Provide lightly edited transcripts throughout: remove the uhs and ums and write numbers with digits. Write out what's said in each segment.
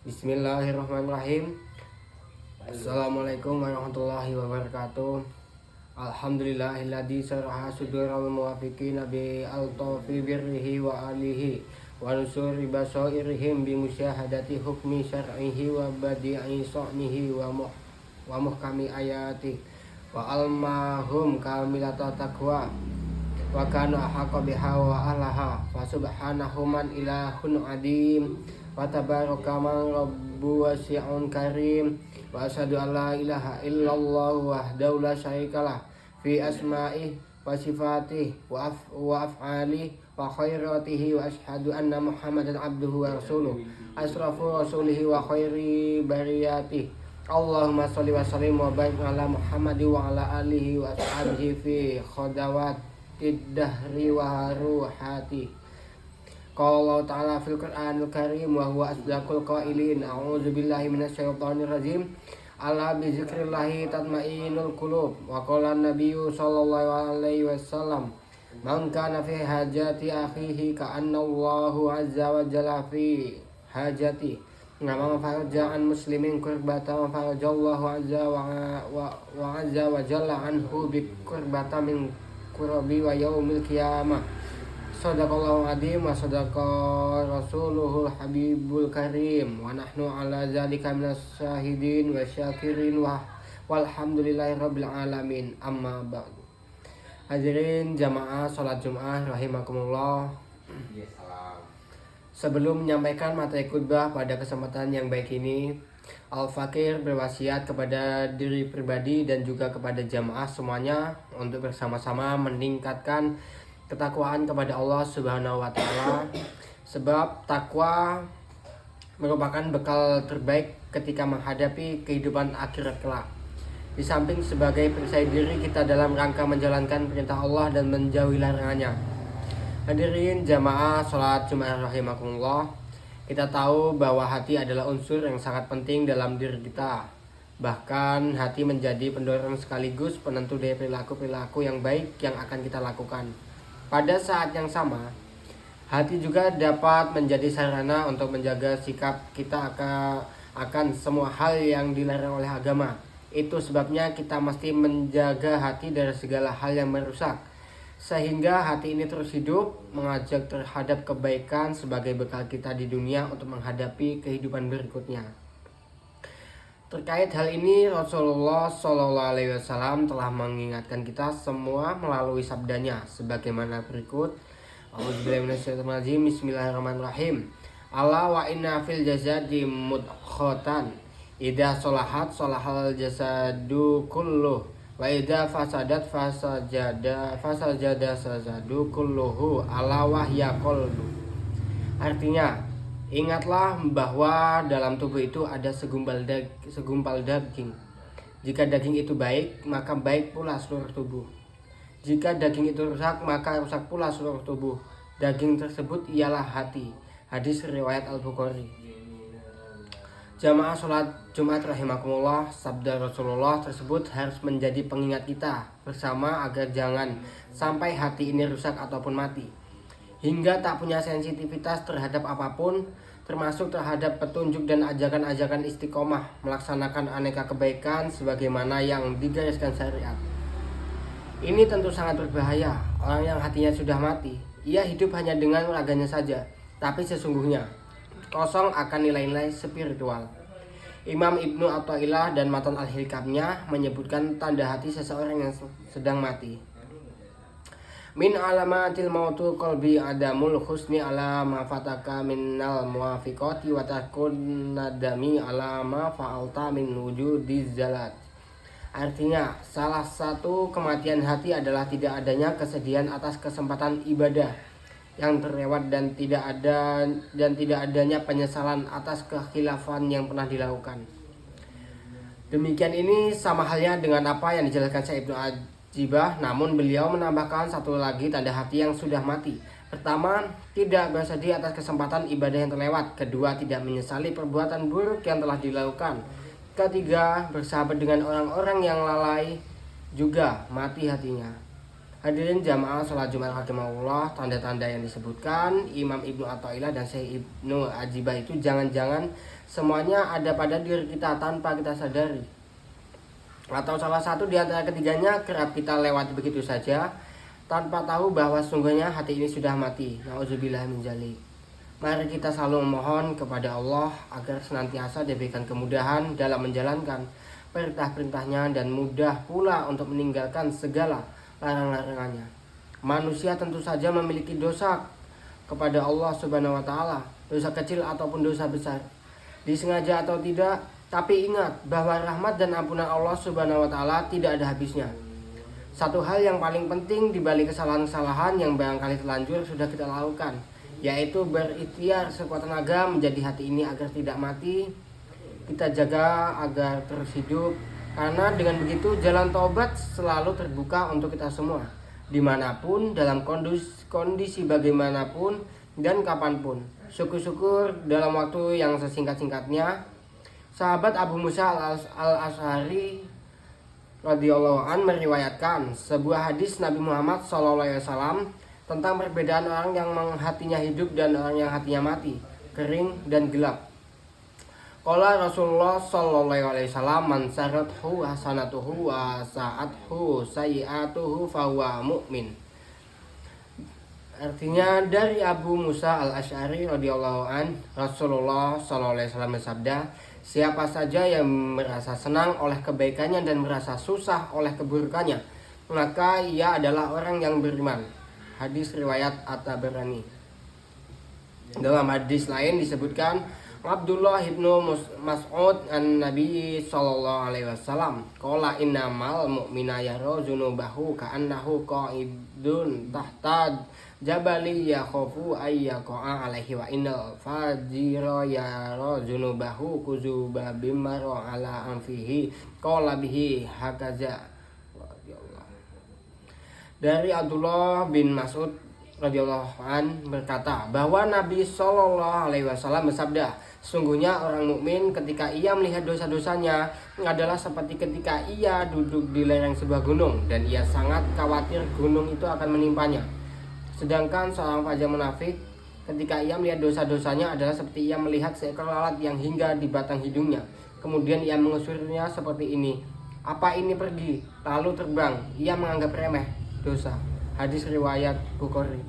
Bismillahirrahmanirrahim. Assalamualaikum warahmatullahi wabarakatuh. Alhamdulillahilladzi syaraha sudural muwaffiqina bi al-tawfi birrihi wa alihi wa nusuri basairihim bi musyahadati hukmi syar'ihi wa badi'i sa'nihi wa muhkami ayati wa almahum kamilata taqwa wa kana ahaqqa biha wa alaha fa subhanahu man ilahun adim wa tabaraka man rabbu wasi'un karim wa asyhadu an la ilaha illallah wahdahu la syarikalah fi asma'i wa sifatihi wa af'ali wa khairatihi wa asyhadu anna muhammadan abduhu wa rasuluh asrafu rasulihi wa khairi bariyatihi. Allahumma sholli wa sallim wa barik ala Muhammad wa ala alihi wa ashabihi fi khadawatid dahri wa ruhati. Qala ta'ala fil Qur'anil Karim wa huwa asdaqul qailin. A'udzu billahi minasyaitonir rajim. Ala bi dzikrillahi tatma'innul qulub. Wa qala an-nabiyyu sallallahu alaihi wasallam, man kana fi hajati akhihi ka'anna Allahu azza wa jalla fi hajati. Nama faraja'an muslimin kurbata wa farajallahu azza wa azza wa jalla anhu bi kurbata min kurabi wa yaumil qiyamah. Sadaqallahu adim wa sadaqa rasuluhul habibul karim wa nahnu ala zalika minas syahidin wa syakirin wa walhamdulillahi rabbil alamin. Amma ba'du. Hadirin jamaah salat Jumat rahimakumullah. Sebelum menyampaikan materi khutbah pada kesempatan yang baik ini, Al-Fakir berwasiat kepada diri pribadi dan juga kepada jamaah semuanya untuk bersama-sama meningkatkan ketakwaan kepada Allah Subhanahu wa taala, sebab takwa merupakan bekal terbaik ketika menghadapi kehidupan akhirat kelak. Di samping sebagai perisai diri kita dalam rangka menjalankan perintah Allah dan menjauhi larangannya. Hadirin jamaah salat Jumat rahimakumullah, kita tahu bahwa hati adalah unsur yang sangat penting dalam diri kita. Bahkan hati menjadi pendorong sekaligus penentu dari perilaku-perilaku yang baik yang akan kita lakukan. Pada saat yang sama, hati juga dapat menjadi sarana untuk menjaga sikap kita akan semua hal yang dilarang oleh agama. Itu sebabnya kita mesti menjaga hati dari segala hal yang merusak, sehingga hati ini terus hidup, mengajak terhadap kebaikan sebagai bekal kita di dunia untuk menghadapi kehidupan berikutnya. Terkait hal ini, Rasulullah SAW telah mengingatkan kita semua melalui sabdanya sebagaimana berikut. A'udzubillahiminasyaitonirrajim. Bismillahirrahmanirrahim. Ala wa inna fil jasadi mudghatan idza sholahat sholahal jasadu kulluh wa idza fasadat fasajada sazadu kulluhu ala wahya qalbu. Artinya, ingatlah bahwa dalam tubuh itu ada segumpal daging. Jika daging itu baik, maka baik pula seluruh tubuh. Jika daging itu rusak, maka rusak pula seluruh tubuh. Daging tersebut ialah hati. Hadis riwayat Al-Bukhari. Jamaah sholat Jumat rahimakumullah, sabda Rasulullah tersebut harus menjadi pengingat kita bersama agar jangan sampai hati ini rusak ataupun mati, hingga tak punya sensitivitas terhadap apapun, termasuk terhadap petunjuk dan ajakan-ajakan istiqomah melaksanakan aneka kebaikan sebagaimana yang digariskan syariat. Ini tentu sangat berbahaya. Orang yang hatinya sudah mati, ia hidup hanya dengan raganya saja, tapi sesungguhnya kosong akan nilai-nilai spiritual. Imam Ibnu Athaillah dan Matan Al-Hikamnya menyebutkan tanda hati seseorang yang sedang mati. Min alamatil mautu qalbi adamul husni ala ma fataka minnal muwafiqati wa takun nadami ala ma fa'alta min wujudiz zalat. Artinya, salah satu kematian hati adalah tidak adanya kesedihan atas kesempatan ibadah yang terlewat dan tidak adanya penyesalan atas kekhilafan yang pernah dilakukan. Demikian ini sama halnya dengan apa yang dijelaskan Syekh Ibnu Ajibah, namun beliau menambahkan satu lagi tanda hati yang sudah mati. Pertama, tidak bersedih atas kesempatan ibadah yang terlewat. Kedua, tidak menyesali perbuatan buruk yang telah dilakukan. Ketiga, bersahabat dengan orang-orang yang lalai, juga mati hatinya. Hadirin jamaah sholat Jumat rahimahullah, tanda-tanda yang disebutkan Imam Ibnu Athaillah dan Syekh Ibnu Ajibah itu jangan-jangan Semuanya ada pada diri kita tanpa kita sadari. Atau salah satu di antara ketiganya kerap kita lewati begitu saja tanpa tahu bahwa sungguhnya hati ini sudah mati. Nauzubillah min dzalik. Mari kita selalu memohon kepada Allah agar senantiasa diberikan kemudahan dalam menjalankan perintah-perintahnya dan mudah pula untuk meninggalkan segala larang-larangannya. Manusia tentu saja memiliki dosa kepada Allah Subhanahu wa taala, dosa kecil ataupun dosa besar, disengaja atau tidak, tapi ingat bahwa rahmat dan ampunan Allah Subhanahu wa taala tidak ada habisnya. Satu hal yang paling penting di balik kesalahan-kesalahan yang barangkali terlanjur sudah kita lakukan, yaitu berikhtiar sekuat tenaga menjadi hati ini agar tidak mati. Kita jaga agar terus hidup, karena dengan begitu jalan taubat selalu terbuka untuk kita semua, dimanapun, dalam kondisi bagaimanapun dan kapanpun. Syukur-syukur dalam waktu yang sesingkat-singkatnya. Sahabat Abu Musa al-Asy'ari radhiyallahu an meriwayatkan sebuah hadis Nabi Muhammad SAW tentang perbedaan orang yang hatinya hidup dan orang yang hatinya mati, kering dan gelap. Qala Rasulullah sallallahu alaihi wasallam, man sarathu hasanatuhu wa sa'athu sayi'atuhu fahuwa mu'min. Artinya dari Abu Musa al-Asy'ari radhiyallahu an, Rasulullah sallallahu alaihi wasallam bersabda, siapa saja yang merasa senang oleh kebaikannya dan merasa susah oleh keburukannya, maka ia adalah orang yang beriman. Hadis riwayat At-Tabarani. Dalam hadis lain disebutkan Abdullah ibnu Mas'ud an-Nabi sallallahu alaihi wasallam qala innamal mu'mina yara junubahu ka'annahu qa'idun tahta jabali yakhafu ayyaqa alaihi wa innal fajira yara junubahu kuzuba bimaro ala anfihi qala bihi hakaza. Dari Abdullah bin Mas'ud radhiyallahu an berkata bahwa Nabi sallallahu alaihi wasallam bersabda, sungguhnya orang mukmin ketika ia melihat dosa-dosanya adalah seperti ketika ia duduk di lereng sebuah gunung dan ia sangat khawatir gunung itu akan menimpanya. Sedangkan seorang fajar munafik ketika ia melihat dosa-dosanya adalah seperti ia melihat seekor lalat yang hingga di batang hidungnya. Kemudian ia mengusurnya seperti ini, apa ini pergi lalu terbang. Ia menganggap remeh dosa. Hadis riwayat Bukhari.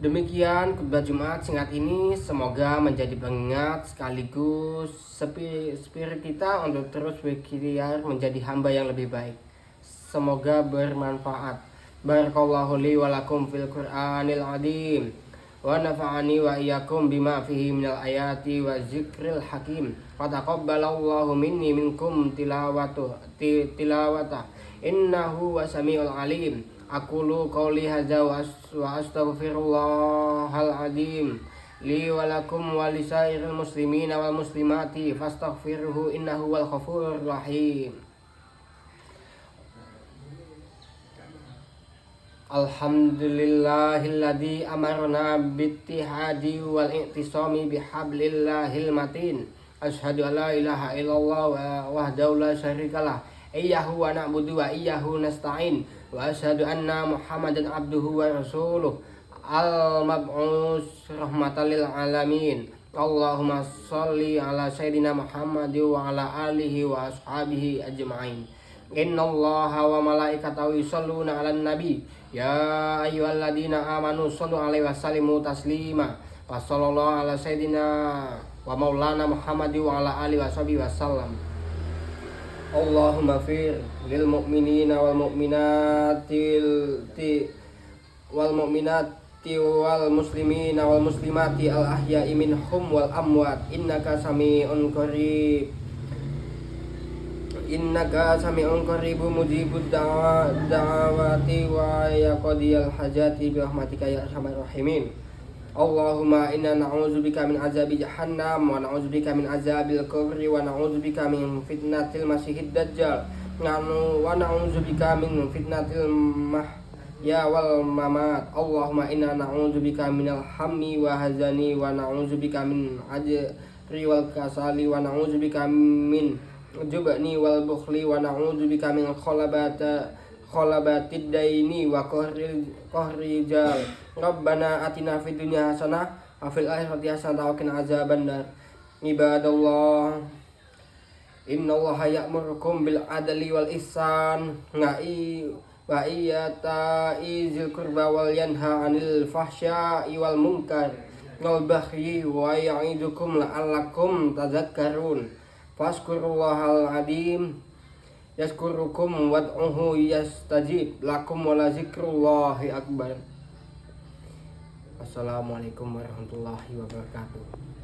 Demikian khutbah Jumat singkat ini, semoga menjadi pengingat sekaligus spirit kita untuk terus berikhtiar menjadi hamba yang lebih baik. Semoga bermanfaat. Barakallahu li wa lakum fil Qur'anil azim wa nafa'ani wa iyyakum bima fihi minal ayati wa zikril hakim. Wa taqabbalallahu minni minkum tilawata innahu wasami'ul alim. Aqulu qawli hadza wa astaghfirullahal azim li wa lakum wa lisairil muslimina wal muslimati fastaghfiruhu innahu wal ghafurur rahim. Alhamdulillahilladzi amarna bittihadi wal i'tisami bihablillahil matin. Asyhadu an la ilaha illallah wahdahu la syarikalah, iyyahu wa na'budu wa iyyahu nasta'in, wa asyhadu anna Muhammadan abduhu wa rasuluh al-mab'us rahmatan lil alamin. Allahumma shalli ala sayyidina Muhammad wa ala alihi wa ashabihi ajma'in. Innallaha wa malaikatahu yusholluna 'alan nabi ya ayyuhalladzina amanu shallu 'alaihi wa sallimu taslima. Wa sallallahu ala sayyidina wa maulana Muhammad wa ala alihi washabihi wasallam. Allahumma fir lil mu'minina wal mu'minati wal muslimina wal muslimati al ahya'i minhum wal amwat innaka sami'un qarib. Innaka sami'un qaribun mujibud da'awati wa yaqdiyal hajati bi rahmatika ya arhamar rahimin. Allahumma inna na'udzubika min azabi jahannam wa na'udzubika min azabil qabri wa na'udzubika min fitnatil masiihid dajjal wa na'udzubika min fitnatil mahya wal mamat. Allahumma inna na'udzubika minal hammi wa hazani wa na'udzubika min ajri wal kasali wa na'udzubika min jubni wal bukhli wa na'udzubika min khalabatid daini wa qahrijal Rabbana atina fid dunya hasanah wa fil akhirati hasanah wa qina azabannar. Ibadallah, innallaha ya'murukum bil adli wal ihsan wa iyata'i dzil qurba wal yanha 'anil fahsya'i wal munkar wal baghi wa ya'idukum la'allakum tadhakkarun. Fazkurullahal adzim yazkurukum wad'uhu yastajib lakum wa la dzikrullahi akbar. Assalamualaikum warahmatullahi wabarakatuh.